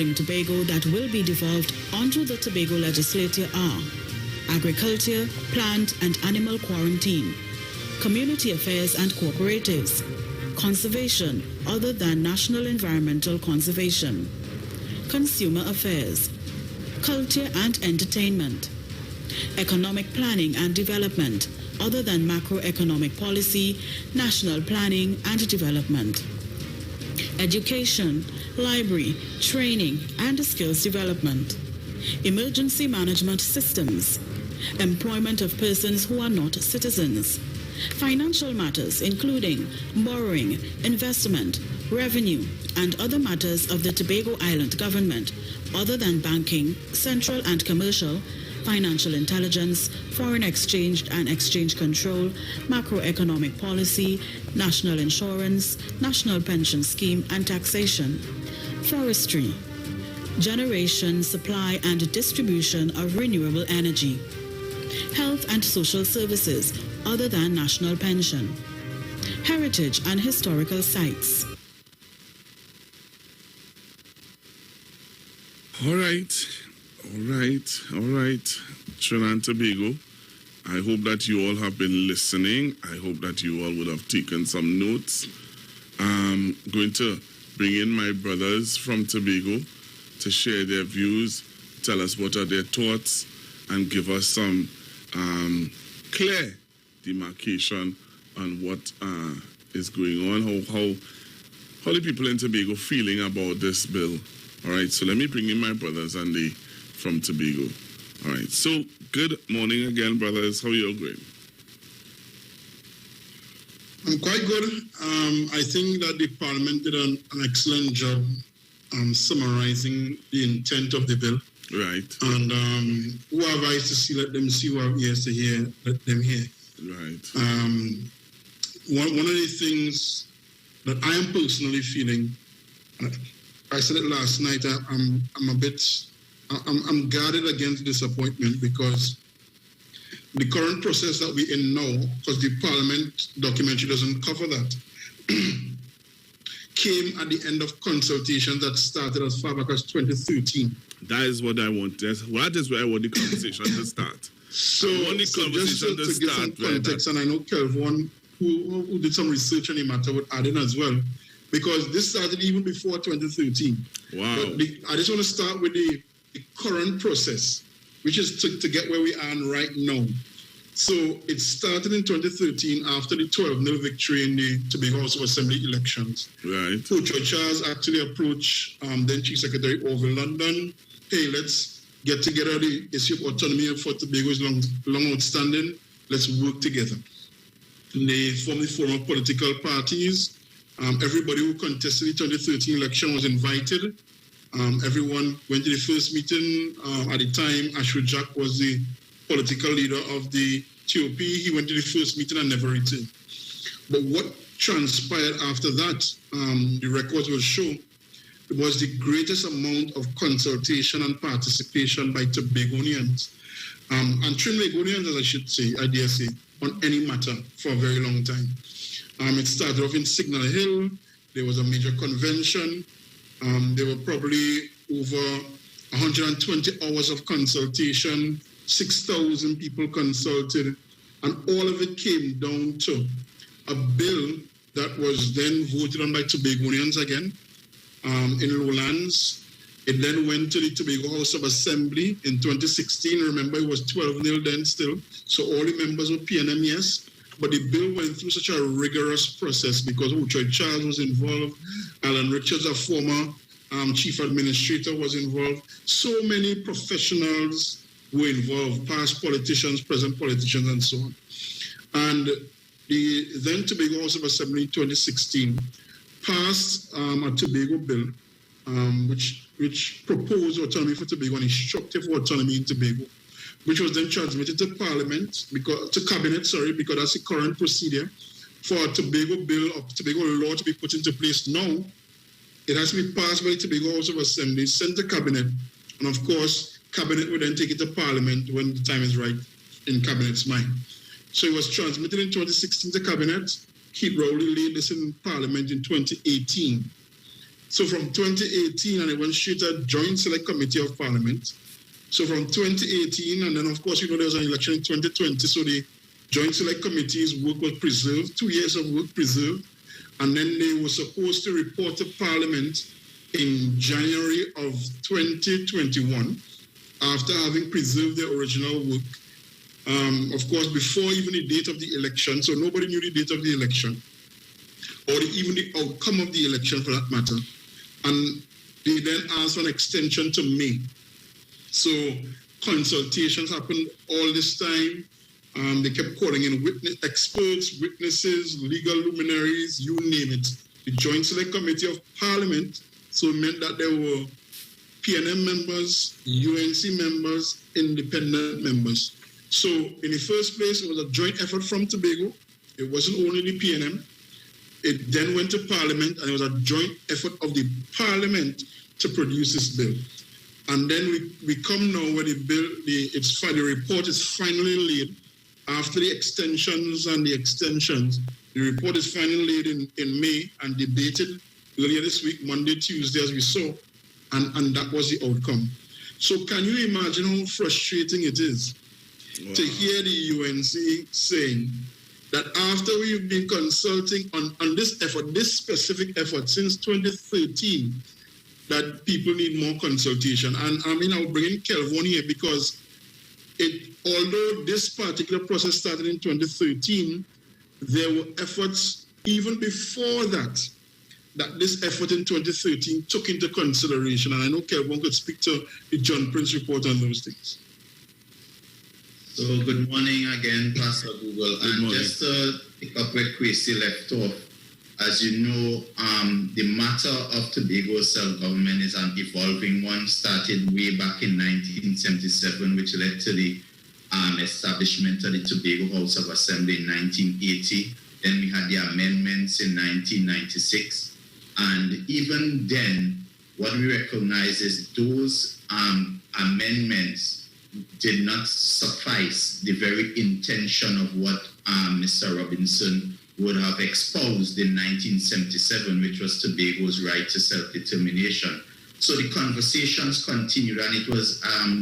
regarding Tobago that will be devolved onto the Tobago legislature are agriculture, plant and animal quarantine, community affairs and cooperatives, conservation other than national environmental conservation, consumer affairs, culture and entertainment, economic planning and development other than macroeconomic policy, national planning and development, education, library, training and skills development, emergency management systems, employment of persons who are not citizens, financial matters including borrowing, investment, revenue, and other matters of the Tobago Island government other than banking, central and commercial, financial intelligence, foreign exchange and exchange control, macroeconomic policy, national insurance, national pension scheme and taxation, forestry, generation, supply and distribution of renewable energy, health and social services other than national pension, heritage and historical sites. All right. Trinidad and Tobago, I hope that you all have been listening. I hope that you all would have taken some notes. I'm going to bring in my brothers from Tobago to share their views, tell us what are their thoughts, and give us some clear demarcation on what is going on, how the people in Tobago feeling about this bill. All right, so let me bring in my brothers and they from Tobago. All right, so good morning again, brothers. How are you all going? I'm quite good. I think that the Parliament did an excellent job summarizing the intent of the bill. Right. And who have eyes to see, let them see. Who have ears to hear, let them hear. Right. One of the things that I am personally feeling, I said it last night, I'm guarded against disappointment because the current process that we're in now, because the Parliament documentary doesn't cover that, came at the end of consultation that started as far back as 2013. That is what I want. That is where I want the conversation to start. So just to give some context, and I know Kelvin, who did some research on the matter, would add in as well, because this started even before 2013. Wow. But I just want to start with the current process, which is to get where we are right now. So it started in 2013 after the 12-0 victory in the Tobago House of Assembly elections. Right. So Charles actually approached then Chief Secretary over London. Hey, let's get together. The issue of autonomy for Tobago is long outstanding. Let's work together. And they formed the forum of political parties. Everybody who contested the 2013 election was invited. Everyone went to the first meeting. At the time, Ashwood Jack was the political leader of the TOP. He went to the first meeting and never returned. But what transpired after that, the records will show, it was the greatest amount of consultation and participation by Tobagonians, and Trinbagonians, as I should say, I dare say, on any matter for a very long time. It started off in Signal Hill. There was a major convention. There were probably over 120 hours of consultation, 6,000 people consulted, and all of it came down to a bill that was then voted on by Tobagonians again in Lowlands. It then went to the Tobago House of Assembly in 2016. Remember, it was 12-0 then still, so all the members were PNM, yes. But the bill went through such a rigorous process because Uchoi Charles was involved, Alan Richards, a former chief administrator, was involved. So many professionals were involved, past politicians, present politicians, and so on. And the then Tobago House of Assembly in 2016 passed a Tobago bill, which proposed autonomy for Tobago and instructive autonomy in Tobago, which was then transmitted to Parliament, to Cabinet, because that's the current procedure. For a Tobago bill or Tobago law to be put into place now, it has to be passed by the Tobago House of Assembly, sent to Cabinet, and of course, Cabinet would then take it to Parliament when the time is right in Cabinet's mind. So it was transmitted in 2016 to Cabinet. Keith Rowley laid this in Parliament in 2018. So from 2018, and it went straight to Joint Select Committee of Parliament. So from 2018, and then of course, there was an election in 2020, so the Joint Select Committee's work was preserved, 2 years of work preserved, and then they were supposed to report to Parliament in January of 2021, after having preserved the original work. Of course, before even the date of the election, so nobody knew the date of the election, or even the outcome of the election for that matter. And they then asked for an extension to May. So consultations happened all this time. They kept calling in experts, witnesses, legal luminaries, you name it. The Joint Select Committee of Parliament, so it meant that there were PNM members, UNC members, independent members. So in the first place, it was a joint effort from Tobago. It wasn't only the PNM. It then went to Parliament, and it was a joint effort of the Parliament to produce this bill. And then we come now where the bill, the report is finally laid after the extensions and the extensions. The report is finally laid in May and debated earlier this week, Monday, Tuesday, as we saw, and that was the outcome. So can you imagine how frustrating it is to hear the UNC saying that after we've been consulting on this effort, this specific effort since 2013, that people need more consultation. And I mean, I'll bring in Kelvin here because although this particular process started in 2013, there were efforts even before that this effort in 2013 took into consideration. And I know Kelvin could speak to the John Prince report on those things. So good morning again, Pastor Google. And just to pick up where Kwesi left off, as you know, the matter of Tobago self-government is an evolving one, started way back in 1977, which led to the establishment of the Tobago House of Assembly in 1980. Then we had the amendments in 1996. And even then, what we recognize is those amendments did not suffice the very intention of what Mr. Robinson would have exposed in 1977, which was Tobago's right to self-determination. So the conversations continued, and it was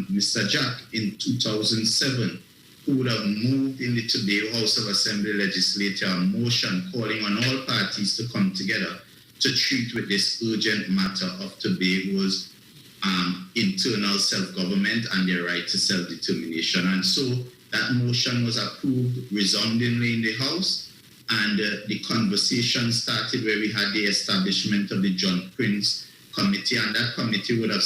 Mr. Jack in 2007 who would have moved in the Tobago House of Assembly legislature a motion calling on all parties to come together to treat with this urgent matter of Tobago's internal self-government and their right to self-determination. And so that motion was approved resoundingly in the House, and the conversation started where we had the establishment of the John Prince Committee, and that committee would have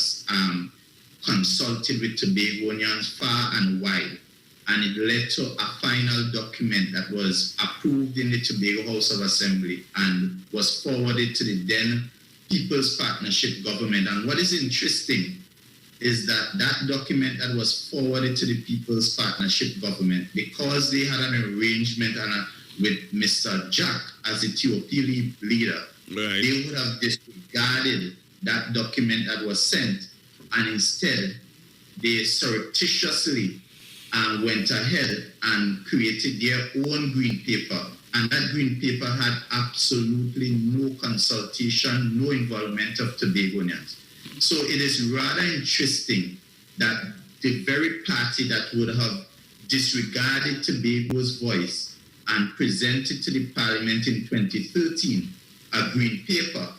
consulted with Tobagonians far and wide, and it led to a final document that was approved in the Tobago House of Assembly and was forwarded to the then People's Partnership Government. And what is interesting is that that document that was forwarded to the People's Partnership Government, because they had an arrangement with Mr. Jack as the TOP leader, right, they would have disregarded that document that was sent, and instead they surreptitiously went ahead and created their own green paper. And that green paper had absolutely no consultation, no involvement of Tobagonians. So it is rather interesting that the very party that would have disregarded Tobago's voice and presented to the Parliament in 2013 a green paper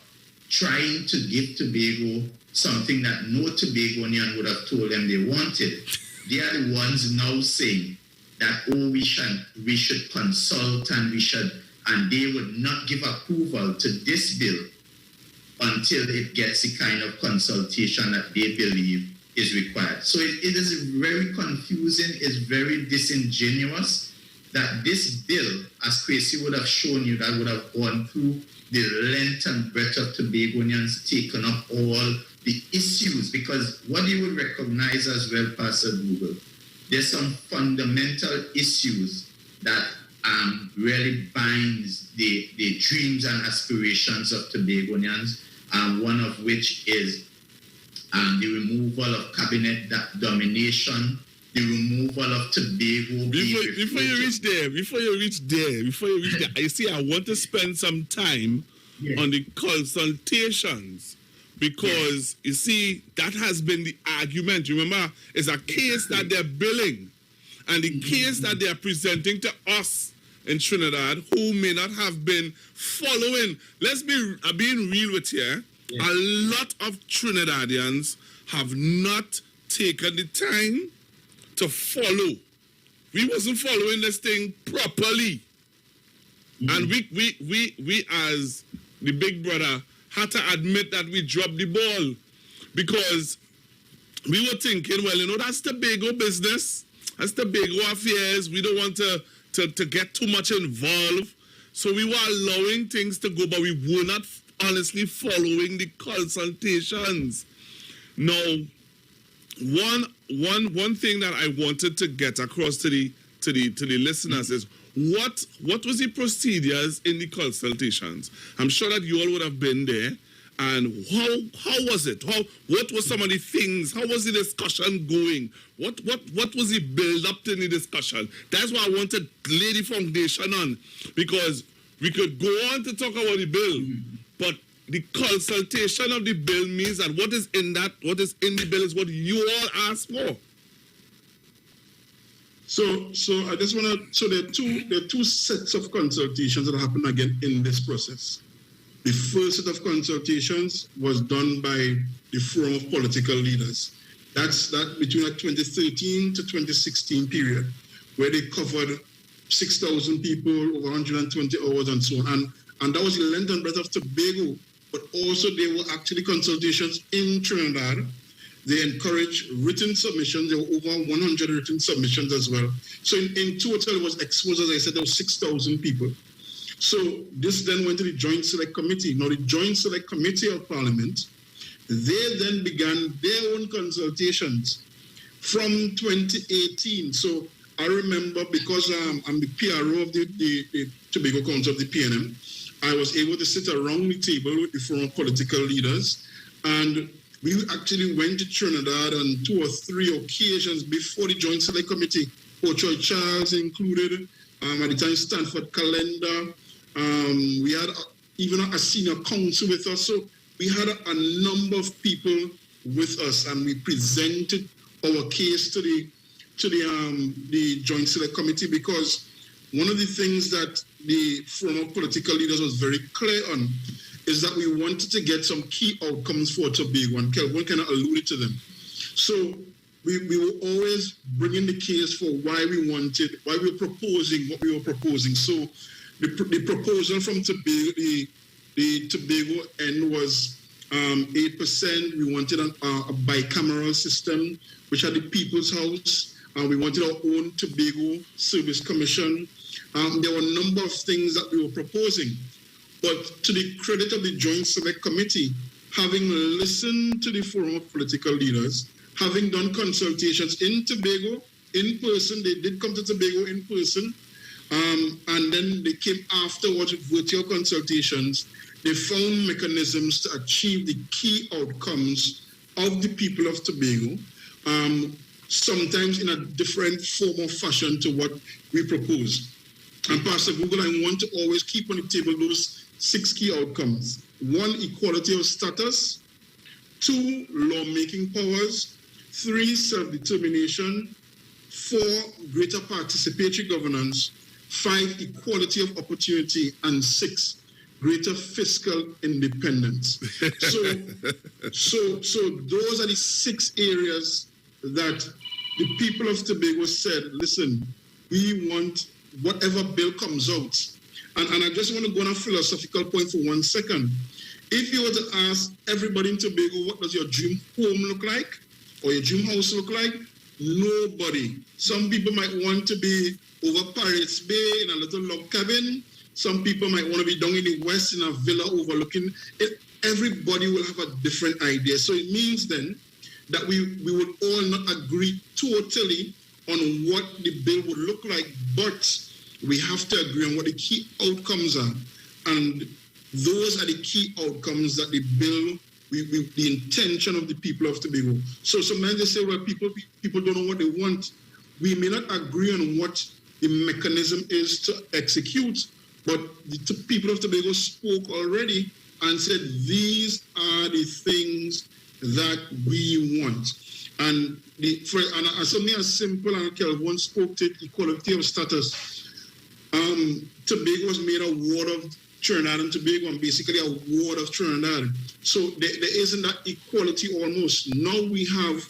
trying to give Tobago something that no Tobagonian would have told them they wanted. They are the ones now saying that, we should consult and they would not give approval to this bill until it gets the kind of consultation that they believe is required. So it is very confusing, it's very disingenuous that this bill, as Kwesi would have shown you, that would have gone through the length and breadth of Tobagonians, taken up all the issues, because what you would recognize as well, Pastor Google, there's some fundamental issues that really binds the dreams and aspirations of Tobagonians, one of which is the removal of cabinet domination, the removal of Tobago. Before you reach there, I say I want to spend some time on the consultations, because you see, that has been the argument. Remember, it's a case that they're billing, and the case that they are presenting to us in Trinidad, who may not have been following. Let's be being real with you. A lot of Trinidadians have not taken the time to follow. We wasn't following this thing properly. And we as the big brother had to admit that we dropped the ball, because we were thinking, well, you know, that's Tobago business. That's Tobago affairs. We don't want to get too much involved. So we were allowing things to go, but we were not honestly following the consultations. Now, one thing that I wanted to get across to the listeners is what was the procedures in the consultations? I'm sure that you all would have been there. And how was it? What were some of the things? How was the discussion going? What was the build up to the discussion? That's what I want to lay the foundation on, because we could go on to talk about the bill, but the consultation of the bill means that what is in the bill is what you all asked for. So I just want to. So there are two sets of consultations that happen again in this process. The first set of consultations was done by the Forum of Political Leaders. That's between 2013 to 2016 period, where they covered 6,000 people over 120 hours and so on. And that was the length and breadth of Tobago, but also there were actually consultations in Trinidad. They encouraged written submissions. There were over 100 written submissions as well. So in total, it was exposed, as I said, there were 6,000 people. So this then went to the Joint Select Committee. Now, the Joint Select Committee of Parliament, they then began their own consultations from 2018. So I remember, because I'm the PRO of the Tobago Council of the PNM, I was able to sit around the table with the Forum of Political Leaders, and we actually went to Trinidad on 2 or 3 occasions before the Joint Select Committee. Ochoy Charles included, at the time Stanford Calendar. We had even a senior counsel with us. So we had a number of people with us, and we presented our case to the Joint Select Committee, because one of the things that the Forum of Political Leaders was very clear on is that we wanted to get some key outcomes for Tobago, and Kelvin kind of alluded to them. So we were always bringing the case for why we were proposing what we were proposing. So the proposal from Tobago, the Tobago end was 8%. We wanted a bicameral system, which had the People's House. We wanted our own Tobago Service Commission. There were a number of things that we were proposing. But to the credit of the Joint Select Committee, having listened to the Forum of Political Leaders, having done consultations in Tobago, in person, they did come to Tobago in person, and then they came afterwards with virtual consultations. They found mechanisms to achieve the key outcomes of the people of Tobago, sometimes in a different form or fashion to what we proposed. And Pastor Google, I want to always keep on the table those 6 key outcomes. 1, equality of status. 2, lawmaking powers. 3, self-determination. 4, greater participatory governance. 5, equality of opportunity. And 6, greater fiscal independence. So those are the 6 areas that the people of Tobago said, listen, we want whatever bill comes out. And I just want to go on a philosophical point for 1 second. If you were to ask everybody in Tobago, what does your dream home look like? Or your dream house look like? Nobody. Some people might want to be over Pirates Bay in a little log cabin. Some people might want to be down in the west in a villa overlooking it. Everybody will have a different idea. So it means then that we would all not agree totally on what the bill would look like, but we have to agree on what the key outcomes are. And those are the key outcomes that the bill, the intention of the people of Tobago. So sometimes they say, well, people don't know what they want. We may not agree on what the mechanism is to execute, But the people of Tobago spoke already and said, these are the things that we want. And something as simple as Kelvin spoke to equality of status. Tobago was made a ward of Trinidad and Tobago, and basically a ward of Trinidad. So there isn't that equality almost. Now we have,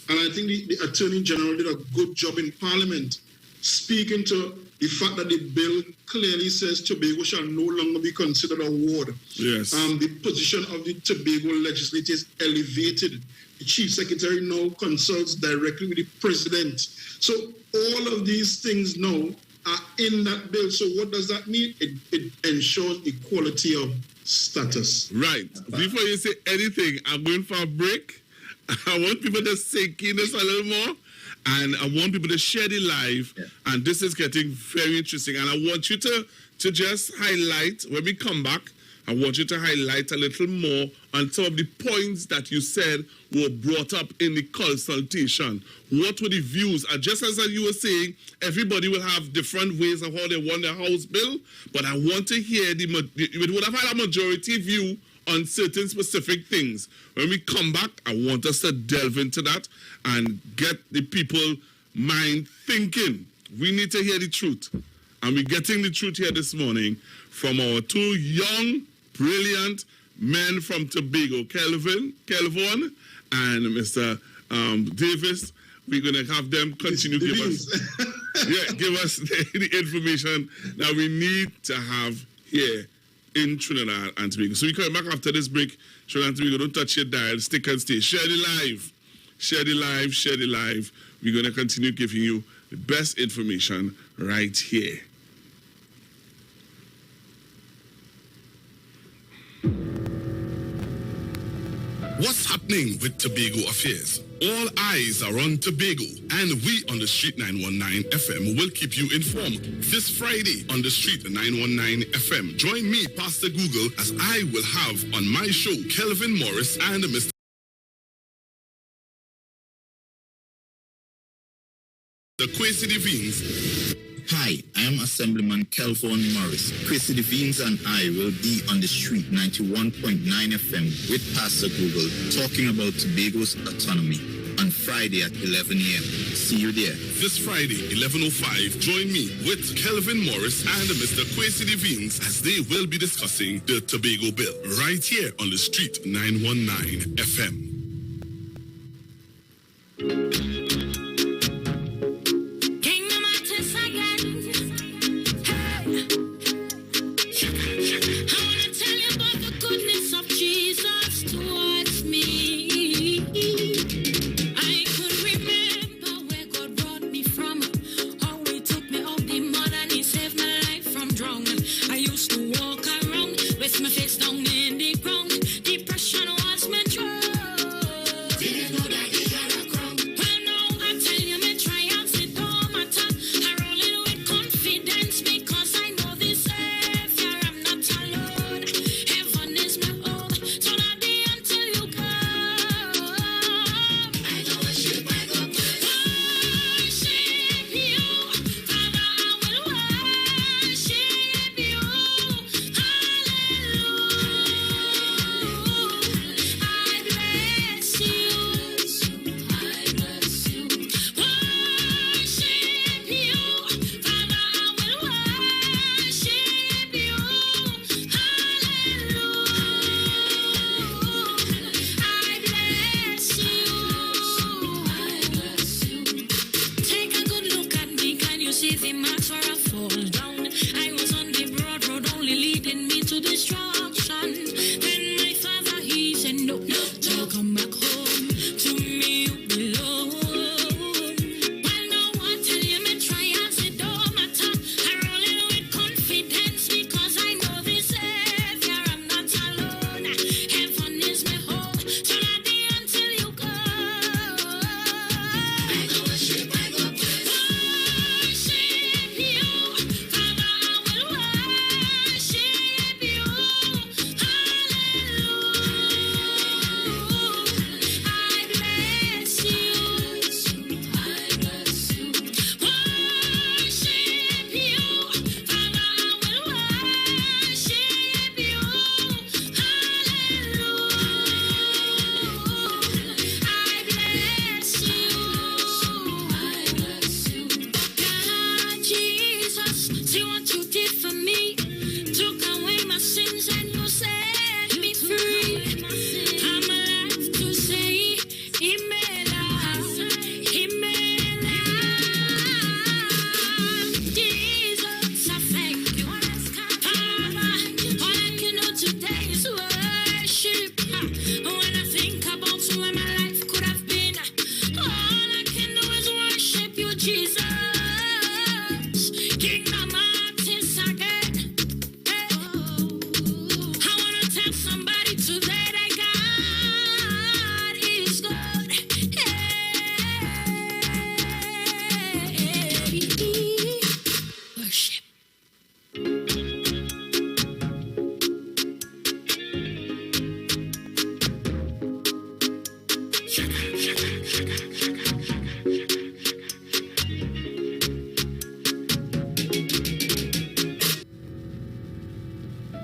and I think the Attorney General did a good job in Parliament, speaking to the fact that the bill clearly says Tobago shall no longer be considered a ward. Yes. The position of the Tobago legislature is elevated. The Chief Secretary now consults directly with the President. So all of these things now are in that bill. So what does that mean? It ensures equality of status. Right. Before you say anything, I'm going for a break. I want people to sink in this a little more. And I want people to share the live. Yeah. And this is getting very interesting. And I want you to just highlight, when we come back, I want you to highlight a little more on some of the points that you said were brought up in the consultation. What were the views? And just as you were saying, everybody will have different ways of how they want their House bill. But I want to hear we would have had a majority view on certain specific things. When we come back, I want us to delve into that and get the people mind thinking. We need to hear the truth. And we're getting the truth here this morning from our two young, brilliant men from Tobago, Kelvin and Mr. Davis. We're going to have them continue to give us the information that we need to have here in Trinidad and Tobago. So we come back after this break. Trinidad and Tobago, don't touch your dial. Stick and stay. Share the live. Share the live. Share the live. We're going to continue giving you the best information right here. What's happening with Tobago affairs? All eyes are on Tobago, and we on the Street 919 FM will keep you informed. This Friday on the Street 919 FM, join me, Pastor Google, as I will have on my show Kelvin Morris and Mr. Kwesi Devines. Hi, I am Assemblyman Kelvin Morris. Kwesi Devines and I will be on the Street 91.9 FM with Pastor Google talking about Tobago's autonomy on Friday at 11 a.m. See you there. This Friday, 11:05, join me with Kelvin Morris and Mr. Kwesi Devines as they will be discussing the Tobago bill right here on the Street 919 FM. Depression was my drug. Didn't know that he had a crown. Well, no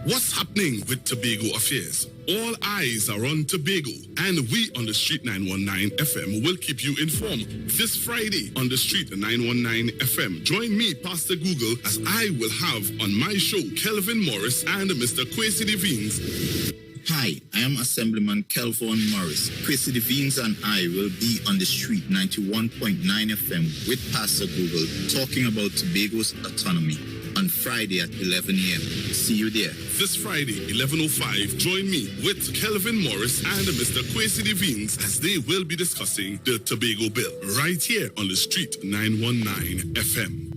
What's happening with Tobago Affairs? All eyes are on Tobago, and we on the Street 919 FM will keep you informed this Friday on the Street 919 FM. Join me, Pastor Google, as I will have on my show Kelvin Morris and Mr. Kwesi Devines. Hi, I am Assemblyman Kelvin Morris. Kwesi Devines and I will be on the Street 91.9 FM with Pastor Google talking about Tobago's autonomy on Friday at 11 a.m. See you there. This Friday, 11:05, join me with Kelvin Morris and Mr. Kwesi Devines as they will be discussing the Tobago Bill right here on the Street 919 FM.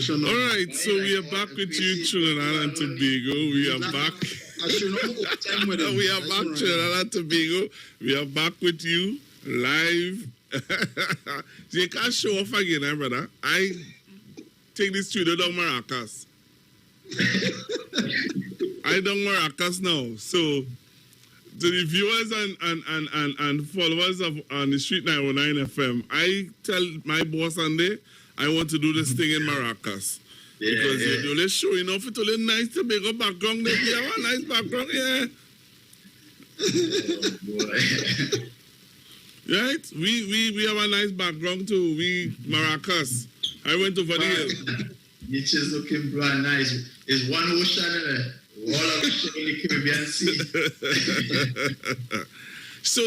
All right, so we are back with you, Trinidad and Tobago. We are back. We are back, Trinidad and Tobago. We are back with you live. You can't show off again, eh, brother? I take this studio down Maracas. I down Maracas now. So to the viewers and followers of on the Street 919 FM, I tell my boss on there, I want to do this thing in Maracas. Yeah, because you're only showing off it only nice to make a background. There. You have a nice background, yeah. Oh, boy. Right? We have a nice background too. We Maracas. I went over the hill. Beach is looking brand nice. It's one ocean and all of the Caribbean Sea. So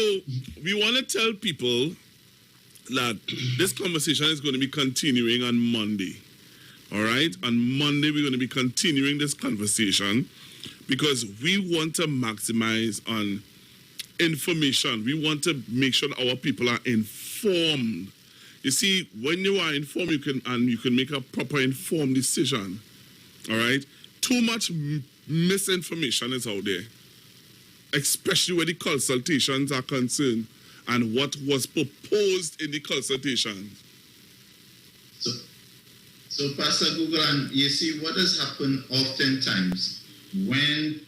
we want to tell people that this conversation is going to be continuing on Monday. All right? On Monday, we're going to be continuing this conversation because we want to maximize on information. We want to make sure that our people are informed. You see, when you are informed, you can make a proper informed decision. All right? Too much misinformation is out there, especially where the consultations are concerned and what was proposed in the consultations. So Pastor Google, and you see what has happened oftentimes when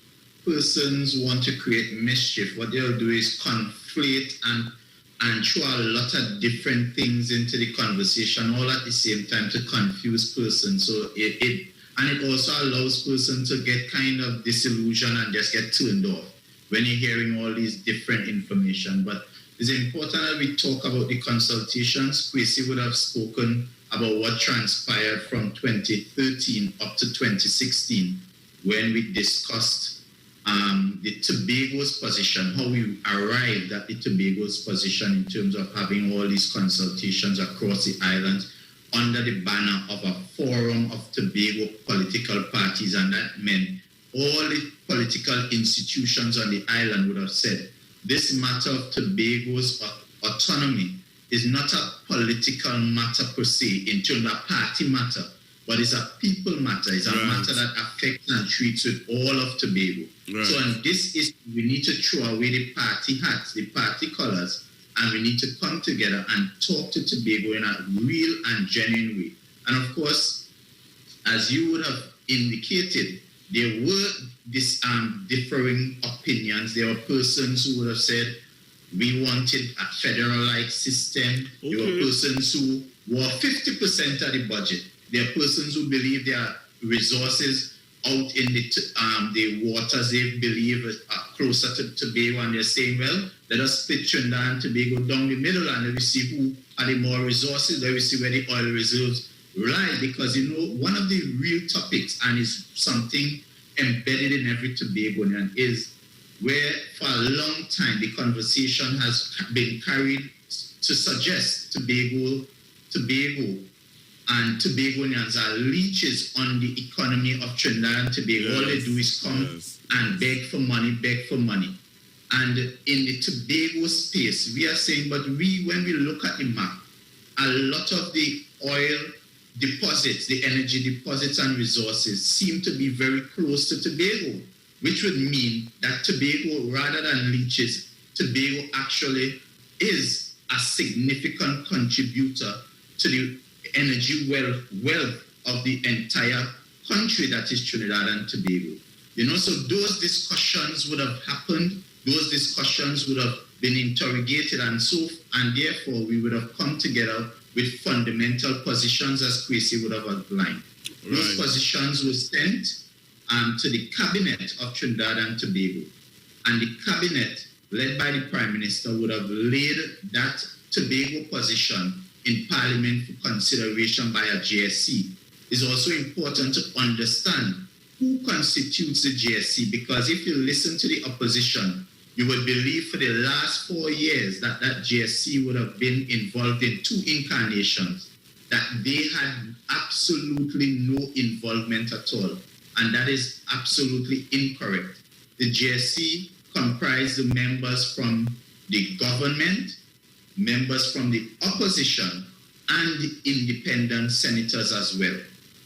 persons want to create mischief, what they'll do is conflate and throw a lot of different things into the conversation all at the same time to confuse persons. So it also allows persons to get kind of disillusioned and just get turned off when you're hearing all these different information. But it's important that we talk about the consultations. Kwesi would have spoken about what transpired from 2013 up to 2016 when we discussed the Tobago's position, how we arrived at the Tobago's position in terms of having all these consultations across the island under the banner of a forum of Tobago political parties, and that meant all the political institutions on the island would have said, this matter of Tobago's autonomy is not a political matter per se in terms of party matter, but it's a people matter. It's a matter that affects and treats with all of Tobago. Right. So on this issue, we need to throw away the party hats, the party colors, and we need to come together and talk to Tobago in a real and genuine way. And of course, as you would have indicated, there were differing opinions. There were persons who would have said, we wanted a federal-like system. Okay. There were persons who were 50% of the budget. There are persons who believe there are resources out in the waters they believe are closer to Tobago, and they're saying, well, let us split Trinidad and Tobago down the middle and let me see who are the more resources, let me see where the oil reserves lie. Because, one of the real topics, and is something embedded in every Tobagonian, is where for a long time the conversation has been carried to suggest Tobago and Tobagonians are leeches on the economy of Trinidad and Tobago. Yes, all they do is come and beg for money. And in the Tobago space, we are saying, but when we look at the map, a lot of the oil deposits, the energy deposits and resources seem to be very close to Tobago, which would mean that Tobago, rather than leeches, Tobago actually is a significant contributor to the energy wealth of the entire country that is Trinidad and Tobago. So those discussions would have happened, those discussions would have been interrogated, and therefore we would have come together with fundamental positions as Kwesi would have outlined. Right. Those positions were sent to the cabinet of Trinidad and Tobago, and the cabinet, led by the Prime Minister, would have laid that Tobago position in Parliament for consideration by a GSC. It's also important to understand who constitutes the GSC, because if you listen to the opposition, you would believe for the last 4 years that GSC would have been involved in 2 incarnations, that they had absolutely no involvement at all. And that is absolutely incorrect. The GSC comprised the members from the government, members from the opposition, and the independent senators as well.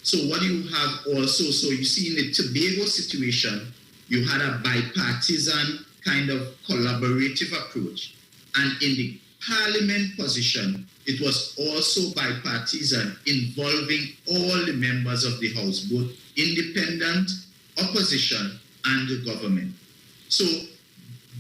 So what you have also, so you see in the Tobago situation, you had a bipartisan kind of collaborative approach. And in the Parliament position, it was also bipartisan, involving all the members of the House, both independent, opposition, and the government. So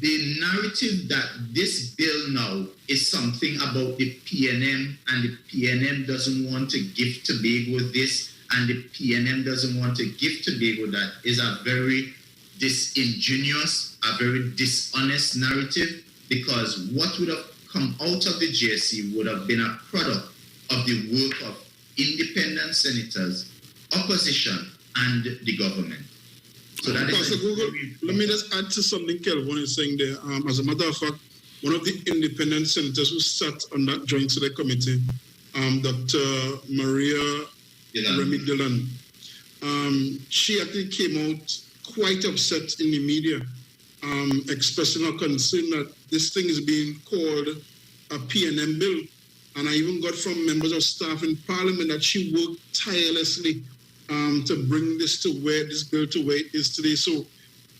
the narrative that this bill now is something about the PNM, and the PNM doesn't want to give Tobago this, and the PNM doesn't want to give Tobago that, is a very disingenuous, a very dishonest narrative, because what would have come out of the GSC would have been a product of the work of independent senators opposition and the government. So that Pastor Google, let me just add to something Kelvin is saying there. As a matter of fact, one of the independent senators who sat on that joint select committee, Dr. Maria Remy Dillon, she actually came out quite upset in the media, expressing her concern that this thing is being called a PNM bill. And I even got from members of staff in Parliament that she worked tirelessly to bring this bill to where it is today. So,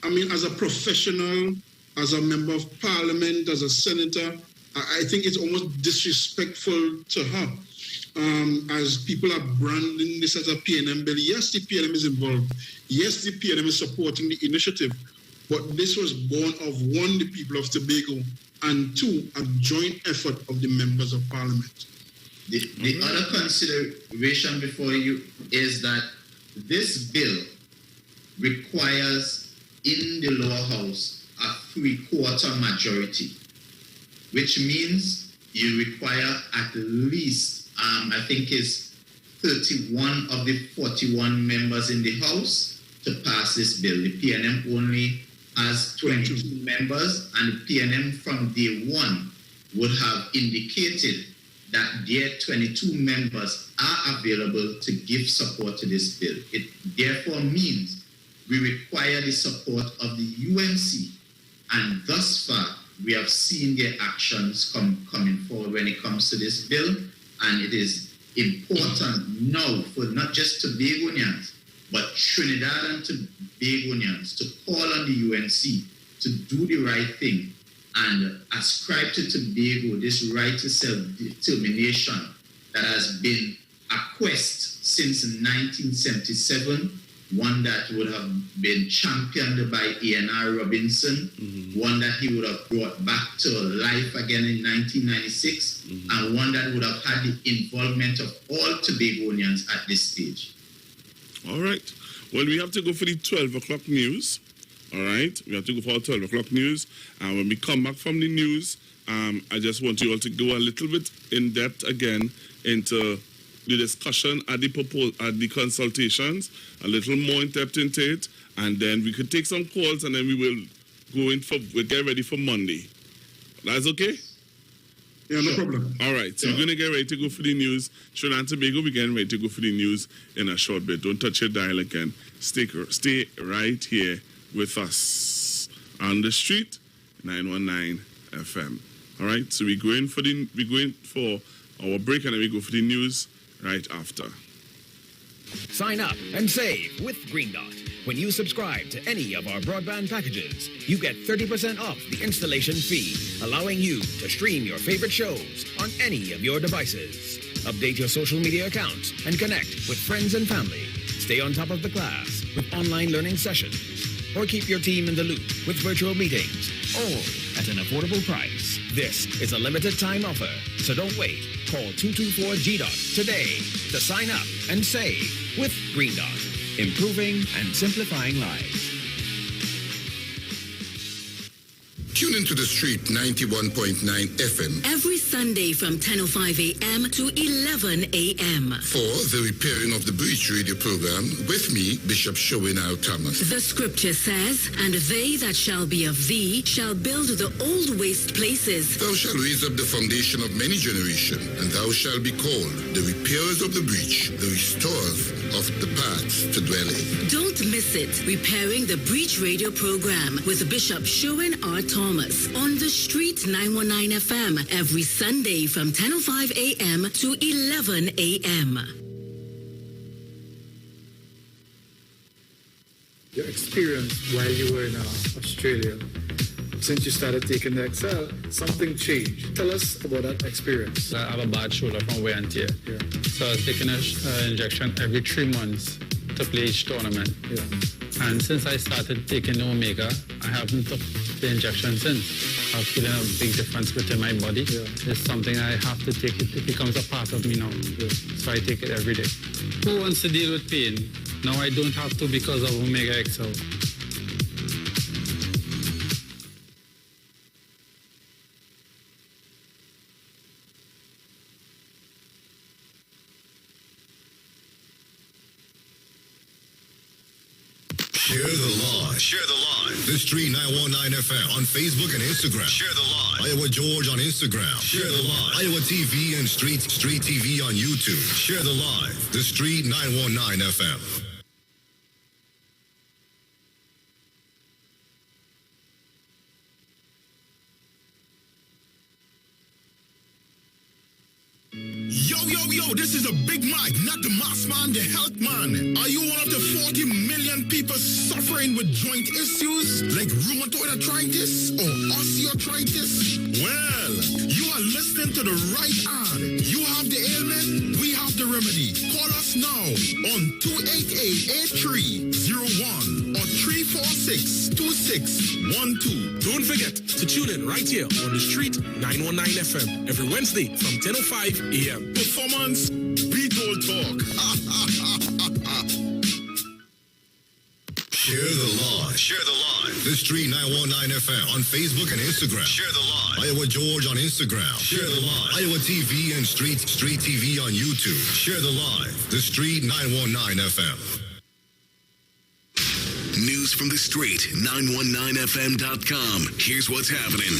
I mean, as a professional, as a member of Parliament, as a senator, I think it's almost disrespectful to her as people are branding this as a PNM bill. Yes, the PNM is involved. Yes, the PNM is supporting the initiative. But this was born of, one, the people of Tobago, and two, a joint effort of the members of Parliament. The other consideration before you is that this bill requires in the lower house a 3/4 majority, which means you require at least, I think it's 31 of the 41 members in the house to pass this bill. The PNM only has 22 members, and the PNM from day one would have indicated that their 22 members are available to give support to this bill. It therefore means we require the support of the UNC, and thus far we have seen their actions coming forward when it comes to this bill, and it is important now for not just Tobagonians, but Trinidad and Tobagonians to call on the UNC to do the right thing and ascribe to Tobago this right to self-determination that has been a quest since 1977, one that would have been championed by A.N.R. Robinson, one that he would have brought back to life again in 1996, and one that would have had the involvement of all Tobagonians at this stage. All right. Well, we have to go for the 12 o'clock news. All right. We have to go for our 12 o'clock news. And when we come back from the news, I just want you all to go a little bit in depth again into the discussion at the consultations, a little more in depth into it, and then we could take some calls, and then we will we'll get ready for Monday. That's okay? Yeah, no problem. All right, so we're going to get ready to go for the news. Trinidad and Tobago, we're getting ready to go for the news in a short bit. Don't touch your dial again. Stay right here with us on the street, 919 FM. All right, so we're going for our break, and then we go for the news right after. Sign up and save with Green Dot. When you subscribe to any of our broadband packages, you get 30% off the installation fee, allowing you to stream your favorite shows on any of your devices. Update your social media accounts and connect with friends and family. Stay on top of the class with online learning sessions, or keep your team in the loop with virtual meetings, all at an affordable price. This is a limited time offer, so don't wait. Call 224-GDOT today to sign up and save with Green Dot, improving and simplifying lives. Tune into the street 91.9 FM. Every Sunday from 10:05 a.m. to 11 a.m. For the Repairing of the Breach radio program with me, Bishop Showinal Thomas. The scripture says, and they that shall be of thee shall build the old waste places. Thou shalt raise up the foundation of many generations, and thou shalt be called the repairers of the breach, the restorers of the paths to dwell in. Don't miss it. Repairing the Breach radio program with Bishop Showin R. Thomas on the street 919 FM every Sunday from 10:05 a.m. to 11 a.m. Your experience while you were in Australia, since you started taking the Excel, something changed. Tell us about that experience. I have a bad shoulder from wear and tear. Yeah. So I was taking an injection every 3 months to play each tournament. Yeah. And since I started taking the Omega, I haven't took the injection since. I'm feeling a big difference within my body. Yeah. It's something I have to take. It becomes a part of me now. Yeah. So I take it every day. Who wants to deal with pain? Now I don't have to because of Omega XL. Share the live. Share the live. The Street 919 FM on Facebook and Instagram. Share the live. Iowa George on Instagram. Share the live. Iowa TV and Street TV on YouTube. Share the live. The Street 919 FM. Yo, this is a Big Mike, not the mass man, the health man. Are you one of the 40 million people suffering with joint issues like rheumatoid arthritis or osteoarthritis? Well, you are listening to the right ad. You have the ailment, we have the remedy. Call us now on 288-8301 or 346-2612. Don't forget to tune in right here on the Street 919 FM every Wednesday from 10:05 a.m. Performance, People Talk. Share the live. Share the live. The Street 919 FM on Facebook and Instagram. Share the live. Iowa George on Instagram. Share the live. Iowa TV and Street TV on YouTube. Share the live. The Street 919 FM. News from the Street, 919fm.com. Here's what's happening.